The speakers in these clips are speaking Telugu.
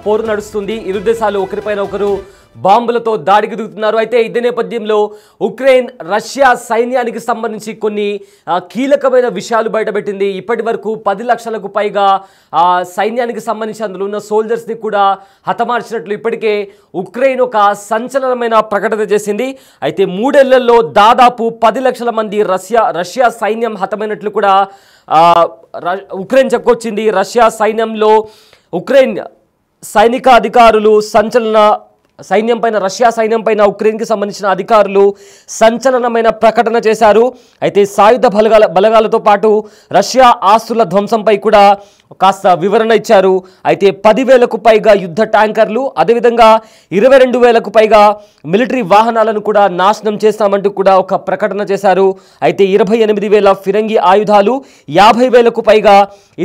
పోరు నడుస్తుంది. ఇరు దేశాలు ఒకరిపైన ఒకరు బాంబులతో దాడికి దిగుతున్నారు. అయితే ఇదే నేపథ్యంలో ఉక్రెయిన్ రష్యా సైన్యానికి సంబంధించి కొన్ని కీలకమైన విషయాలు బయటపెట్టింది. ఇప్పటి వరకు 10 లక్షలకు పైగా సైన్యానికి సంబంధించి అందులో ఉన్న సోల్జర్స్ని కూడా హతమార్చినట్లు ఇప్పటికే ఉక్రెయిన్ ఒక సంచలనమైన ప్రకటన చేసింది. అయితే 3 ఏళ్లలో దాదాపు 10 లక్షల మంది రష్యా సైన్యం హతమైనట్లు కూడా ఉక్రెయిన్ చెప్పుకొచ్చింది. రష్యా సైన్యంలో ఉక్రెయిన్ సైనిక అధికారులు రష్యా సైన్యం పైన ఉక్రెయిన్కి సంబంధించిన అధికారులు సంచలనమైన ప్రకటన చేశారు. అయితే సాయుధ బలగాలతో పాటు రష్యా ఆస్తుల ధ్వంసంపై కూడా కాస్త వివరణ ఇచ్చారు. అయితే 10,000కు పైగా యుద్ధ ట్యాంకర్లు, అదేవిధంగా 22,000కు పైగా మిలిటరీ వాహనాలను కూడా నాశనం చేస్తామంటూ కూడా ఒక ప్రకటన చేశారు. అయితే 28,000 ఫిరంగి ఆయుధాలు, 50,000కు పైగా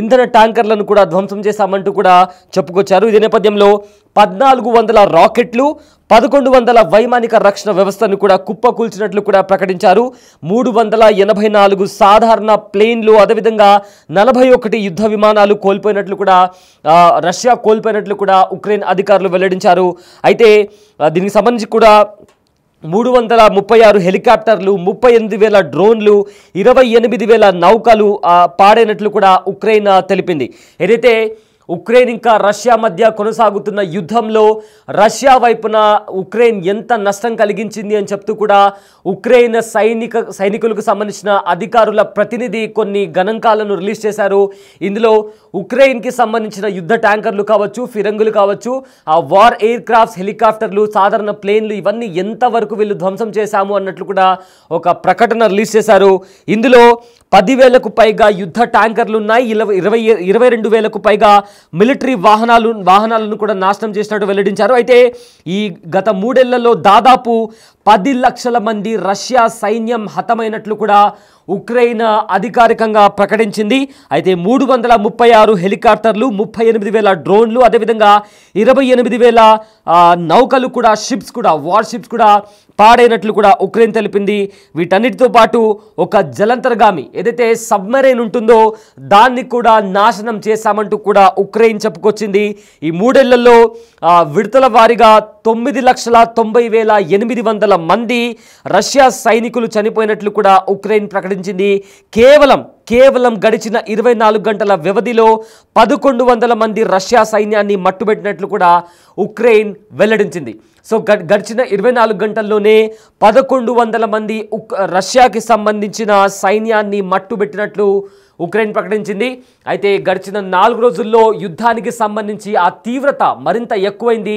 ఇంధన ట్యాంకర్లను కూడా ధ్వంసం చేశామంటూ కూడా చెప్పుకొచ్చారు. ఇదే నేపథ్యంలో 1,400 రాకెట్లు, 1,100 వైమానిక రక్షణ వ్యవస్థను కూడా కుప్పకూల్చినట్లు కూడా ప్రకటించారు. 384 సాధారణ ప్లేన్లు, అదేవిధంగా 41 యుద్ధ విమానాలు రష్యా కోల్పోయినట్లు కూడా ఉక్రెయిన్ అధికారులు వెల్లడించారు. అయితే దీనికి సంబంధించి కూడా 336 హెలికాప్టర్లు, 38,000 డ్రోన్లు, 28,000 నౌకలు పాడైనట్లు కూడా ఉక్రెయిన్ తెలిపింది. ఏదైతే ఉక్రెయిన్ ఇంకా రష్యా మధ్య కొనసాగుతున్న యుద్ధంలో రష్యా వైపున ఉక్రెయిన్ ఎంత నష్టం కలిగించింది అని చెప్తూ కూడా ఉక్రెయిన్ సైనికులకు సంబంధించిన అధికారుల ప్రతినిధి కొన్ని గణాంకాలను రిలీజ్ చేశారు. ఇందులో ఉక్రెయిన్కి సంబంధించిన యుద్ధ ట్యాంకర్లు కావచ్చు, ఫిరంగులు కావచ్చు, వార్ ఎయిర్ క్రాఫ్ట్స్, హెలికాప్టర్లు, సాధారణ ప్లేన్లు, ఇవన్నీ ఎంతవరకు వీళ్ళు ధ్వంసం చేశాము అన్నట్లు కూడా ఒక ప్రకటన రిలీజ్ చేశారు. ఇందులో 10,000కు పైగా యుద్ధ ట్యాంకర్లు ఉన్నాయి, 22,000కు పైగా మిలిటరీ వాహనాలను కూడా నాశనం చేసినట్టు వెల్లడించారు. అయితే ఈ గత 3 ఏళ్లలో దాదాపు 10 లక్షల మంది రష్యా సైన్యం హతమైనట్లు కూడా ఉక్రెయిన్ అధికారికంగా ప్రకటించింది. అయితే 336 హెలికాప్టర్లు, 38,000 డ్రోన్లు, అదేవిధంగా 28,000 నౌకలు కూడా, వార్ షిప్స్ కూడా పాడైనట్లు కూడా ఉక్రెయిన్ తెలిపింది. వీటన్నిటితో పాటు ఒక జలంతర్గామి ఏదైతే సబ్మెరైన్ ఉంటుందో దాన్ని కూడా నాశనం చేశామంటూ కూడా ఉక్రెయిన్ చెప్పుకొచ్చింది. ఈ 3 ఏళ్లలో విడతల వారీగా 9,90,800 మంది రష్యా సైనికులు చనిపోయినట్లు కూడా ఉక్రెయిన్ ప్రకటించింది. కేవలం గడిచిన 24 గంటల వ్యవధిలో 1,100 మంది రష్యా సైన్యాన్ని మట్టుబెట్టినట్లు కూడా ఉక్రెయిన్ వెల్లడించింది. సో గడిచిన 24 గంటల్లోనే 1,100 మంది రష్యాకి సంబంధించిన సైన్యాన్ని మట్టుబెట్టినట్లు ఉక్రెయిన్ ప్రకటించింది. అయితే గడిచిన 4 రోజుల్లో యుద్ధానికి సంబంధించి ఆ తీవ్రత మరింత ఎక్కువైంది.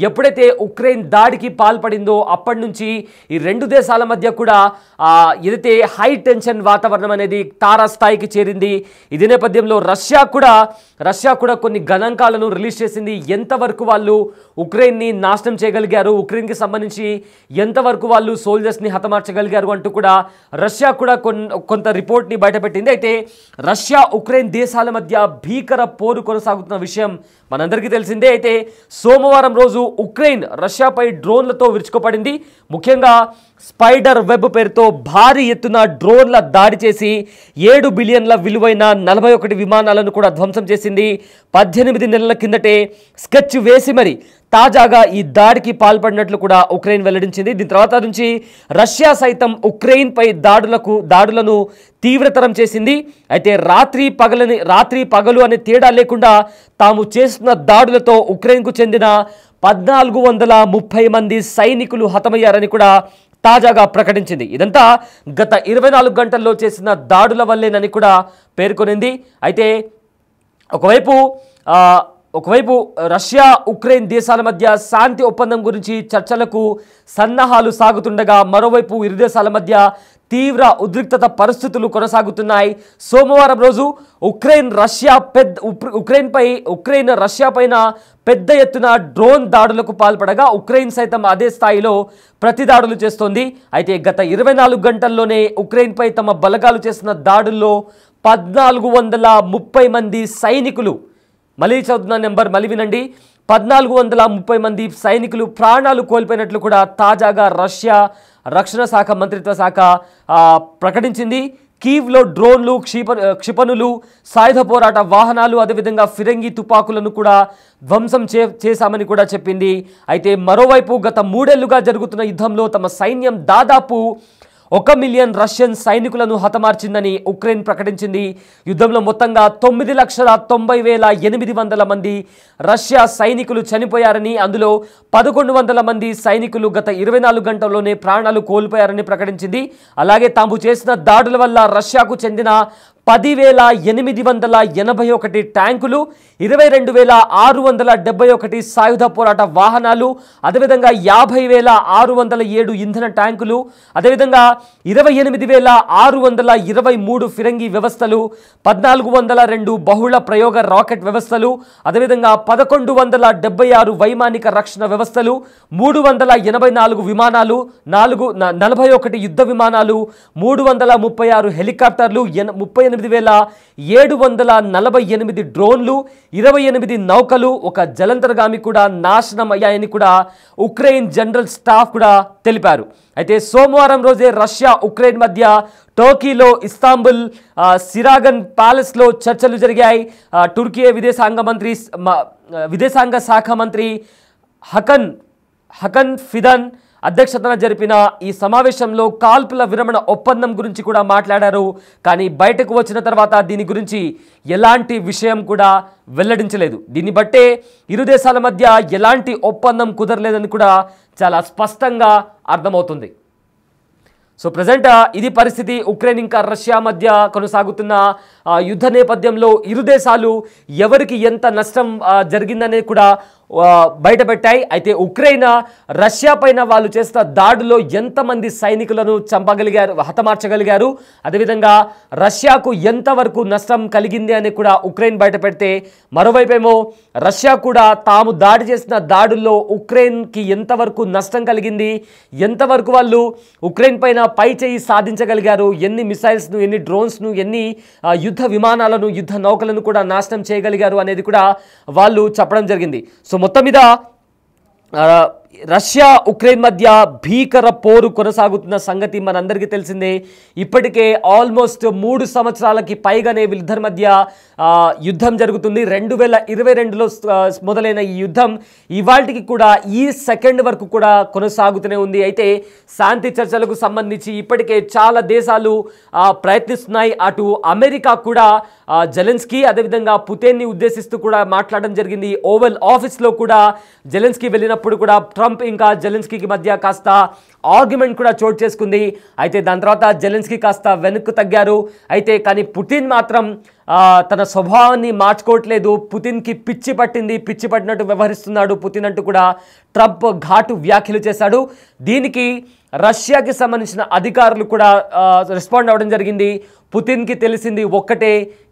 ఎప్పుడైతే ఉక్రెయిన్ దాడికి పాల్పడిందో అప్పటి నుంచి ఈ 2 దేశాల మధ్య కూడా ఏదైతే హై టెన్షన్ వాతావరణం అనేది తారాస్థాయికి చేరింది. ఇదే నేపథ్యంలో రష్యా కూడా కొన్ని గణాంకాలను రిలీజ్ చేసింది. ఎంతవరకు వాళ్ళు ఉక్రెయిన్ని నాశనం చేయగలిగారు, ఉక్రెయిన్కి సంబంధించి ఎంతవరకు వాళ్ళు సోల్జర్స్ని హతమార్చగలిగారు అంటూ కూడా రష్యా కూడా కొంత రిపోర్ట్ని బయటపెట్టింది. అయితే రష్యా ఉక్రెయిన్ దేశాల మధ్య భీకర పోరు కొనసాగుతున్న విషయం మనందరికీ తెలిసిందే. అయితే సోమవారం రోజు ఉక్రెయిన్ రష్యాపై డ్రోన్లతో విరుచుకుపడింది. ముఖ్యంగా స్పైడర్ వెబ్ పేరుతో భారీ ఎత్తున డ్రోన్ల దాడి చేసి 7 బిలియన్ల విలువైన 41 విమానాలను కూడా ధ్వంసం చేసింది. 18 నెలల కిందటే స్కెచ్ వేసి మరి తాజాగా ఈ దాడికి పాల్పడినట్లు కూడా ఉక్రెయిన్ వెల్లడించింది. దీని తర్వాత నుంచి రష్యా సైతం ఉక్రెయిన్పై దాడులను తీవ్రతరం చేసింది. అయితే రాత్రి పగలు అనే తేడా లేకుండా తాము చేస్తున్న దాడులతో ఉక్రెయిన్కు చెందిన 1,430 మంది సైనికులు హతమయ్యారని కూడా తాజాగా ప్రకటించింది. ఇదంతా గత 24 గంటల్లో చేసిన దాడుల వల్లేనని కూడా పేర్కొనింది. అయితే ఒకవైపు రష్యా ఉక్రెయిన్ దేశాల మధ్య శాంతి ఒప్పందం గురించి చర్చలకు సన్నాహాలు సాగుతుండగా మరోవైపు ఇరు దేశాల మధ్య తీవ్ర ఉద్రిక్తత పరిస్థితులు కొనసాగుతున్నాయి. సోమవారం రోజు ఉక్రెయిన్ రష్యా పైన పెద్ద ఎత్తున డ్రోన్ దాడులకు పాల్పడగా ఉక్రెయిన్ సైతం అదే స్థాయిలో ప్రతిదాడులు చేస్తోంది. అయితే గత 24 గంటల్లోనే ఉక్రెయిన్పై తమ బలగాలు చేసిన దాడుల్లో 1,430 మంది సైనికులు, మళ్ళీ చదువుతున్న నెంబర్ మళ్ళీ వినండి, 1,430 మంది సైనికులు ప్రాణాలు కోల్పోయినట్లు కూడా తాజాగా రష్యా రక్షణ శాఖ మంత్రిత్వ శాఖ ప్రకటించింది. కీవ్లో డ్రోన్లు, క్షిపణులు, సాయుధ పోరాట వాహనాలు, అదేవిధంగా ఫిరంగి తుపాకులను కూడా ధ్వంసం చేశామని కూడా చెప్పింది. అయితే మరోవైపు గత 3 ఏళ్లుగా జరుగుతున్న యుద్ధంలో తమ సైన్యం దాదాపు 1 మిలియన్ రష్యన్ సైనికులను హతమార్చిందని ఉక్రెయిన్ ప్రకటించింది. యుద్ధంలో మొత్తంగా 9,90,800 మంది రష్యా సైనికులు చనిపోయారని, అందులో 1,100 మంది సైనికులు గత 24 గంటల్లోనే ప్రాణాలు కోల్పోయారని ప్రకటించింది. అలాగే తాము చేసిన దాడుల వల్ల రష్యాకు చెందిన 10,881 ట్యాంకులు, 22,671 సాయుధ పోరాట వాహనాలు, అదేవిధంగా 50,607 ఇంధన ట్యాంకులు, అదేవిధంగా 28,623 ఫిరంగి వ్యవస్థలు, 1,402 బహుళ ప్రయోగ రాకెట్ వ్యవస్థలు, అదేవిధంగా 1,176 వైమానిక రక్షణ వ్యవస్థలు, 384 విమానాలు, 41 యుద్ధ విమానాలు, 336 హెలికాప్టర్లు, 38,748 డ్రోన్లు, 28 నౌకలు, ఒక జలంతర్గామి కూడా నాశనం అయ్యాయని కూడా ఉక్రెయిన్ జనరల్ స్టాఫ్ కూడా తెలిపారు. అయితే సోమవారం రోజే రష్యా ఉక్రెయిన్ మధ్య టర్కీలో ఇస్తాంబుల్ సిరాగన్ ప్యాలెస్లో చర్చలు జరిగాయి. టుర్కీ విదేశాంగ శాఖ మంత్రి హకన్ ఫిదన్ అధ్యక్షతన జరిపిన ఈ సమావేశంలో కాల్పుల విరమణ ఒప్పందం గురించి కూడా మాట్లాడారు. కానీ బయటకు వచ్చిన తర్వాత దీని గురించి ఎలాంటి విషయం కూడా వెల్లడించలేదు. దీన్ని బట్టే ఇరు దేశాల మధ్య ఎలాంటి ఒప్పందం కుదరలేదని కూడా చాలా స్పష్టంగా అర్థమవుతుంది. సో ప్రజెంట్ ఇది పరిస్థితి. ఉక్రెయిన్ ఇంకా రష్యా మధ్య కొనసాగుతున్న యుద్ధ నేపథ్యంలో ఇరు దేశాలు ఎవరికి ఎంత నష్టం జరిగిందనేది కూడా బయటపెట్టాయి. అయితే ఉక్రెయిన్ రష్యా పైన వాళ్ళు చేస్తున్న దాడిలో ఎంతమంది సైనికులను హతమార్చగలిగారు, అదేవిధంగా రష్యాకు ఎంతవరకు నష్టం కలిగింది అని కూడా ఉక్రెయిన్ బయటపెడితే, మరోవైపేమో రష్యా కూడా తాము దాడి చేసిన దాడుల్లో ఉక్రెయిన్కి ఎంతవరకు నష్టం కలిగింది, ఎంతవరకు వాళ్ళు ఉక్రెయిన్ పైన పై చేయి సాధించగలిగారు, ఎన్ని మిసైల్స్ను, ఎన్ని డ్రోన్స్ను, ఎన్ని యుద్ధ విమానాలను, యుద్ధ నౌకలను కూడా నాశనం చేయగలిగారు అనేది కూడా వాళ్ళు చెప్పడం జరిగింది. సో మొత్తం మీద రష్యా ఉక్రెయిన్ మధ్య భీకర పోరు కొనసాగుతున్న సంగతి మనందరికీ తెలిసిందే. ఇప్పటికే ఆల్మోస్ట్ 3 సంవత్సరాలకి పైగానే వీళ్ళిద్దరి మధ్య యుద్ధం జరుగుతుంది. 2022లో మొదలైన ఈ యుద్ధం ఇవాళకి కూడా ఈ సెకండ్ వరకు కూడా కొనసాగుతూనే ఉంది. అయితే శాంతి చర్చలకు సంబంధించి ఇప్పటికే చాలా దేశాలు ప్రయత్నిస్తున్నాయి. అటు అమెరికా కూడా జెలెన్స్కీ అదేవిధంగా పుతిన్ని ఉద్దేశిస్తూ కూడా మాట్లాడడం జరిగింది. ఓవల్ ఆఫీస్లో కూడా జెలెన్స్కీ వెళ్ళినప్పుడు కూడా ట్రంప్ ఇంకా జెలెన్స్కీకి మధ్య కాస్త ఆర్గ్యుమెంట్ కూడా చోటు చేసుకుంది. అయితే దాని తర్వాత జెలెన్స్కీ కాస్త వెనక్కు తగ్గారు. అయితే కానీ పుతిన్ మాత్రం తన స్వభావాన్ని మార్చుకోవట్లేదు. పుతిన్కి పిచ్చి పట్టినట్టు వ్యవహరిస్తున్నాడు పుతిన్ అంటూ కూడా ట్రంప్ ఘాటు వ్యాఖ్యలు చేశాడు. దీనికి రష్యాకి సంబంధించిన అధికారులు కూడా రెస్పాండ్ అవ్వడం జరిగింది. పుతిన్కి తెలిసింది ఒక్కటే,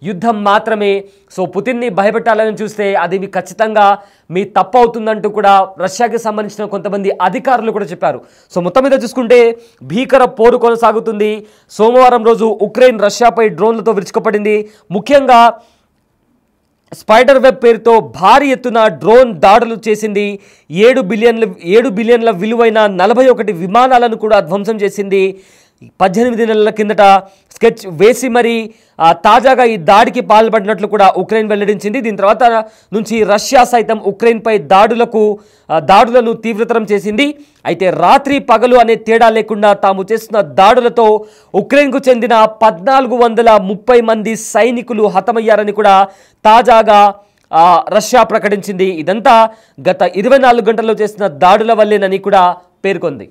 యుద్ధం మాత్రమే. సో పుతిన్ని భయపెట్టాలని చూస్తే అది ఖచ్చితంగా మీ తప్పు అవుతుందంటూ కూడా రష్యాకి సంబంధించిన కొంతమంది అధికారులు కూడా చెప్పారు. సో మొత్తం మీద చూసుకుంటే భీకర పోరు కొనసాగుతుంది. సోమవారం రోజు ఉక్రెయిన్ రష్యాపై డ్రోన్లతో విరుచుకుపడింది. ముఖ్యంగా స్పైడర్ వెబ్ పేరుతో భారీ ఎత్తున డ్రోన్ దాడులు చేసింది. 7 బిలియన్ల విలువైన 41 విమానాలను కూడా ధ్వంసం చేసింది. 18 నెలల కిందట స్కెచ్ వేసి మరీ తాజాగా ఈ దాడికి పాల్పడినట్లు కూడా ఉక్రెయిన్ వెల్లడించింది. దీని తర్వాత నుంచి రష్యా సైతం ఉక్రెయిన్పై దాడులను తీవ్రతరం చేసింది. అయితే రాత్రి పగలు అనే తేడా లేకుండా తాము చేస్తున్న దాడులతో ఉక్రెయిన్కు చెందిన 1,430 మంది సైనికులు హతమయ్యారని కూడా తాజాగా రష్యా ప్రకటించింది. ఇదంతా గత 24 గంటల్లో చేసిన దాడుల వల్లేనని కూడా పేర్కొంది.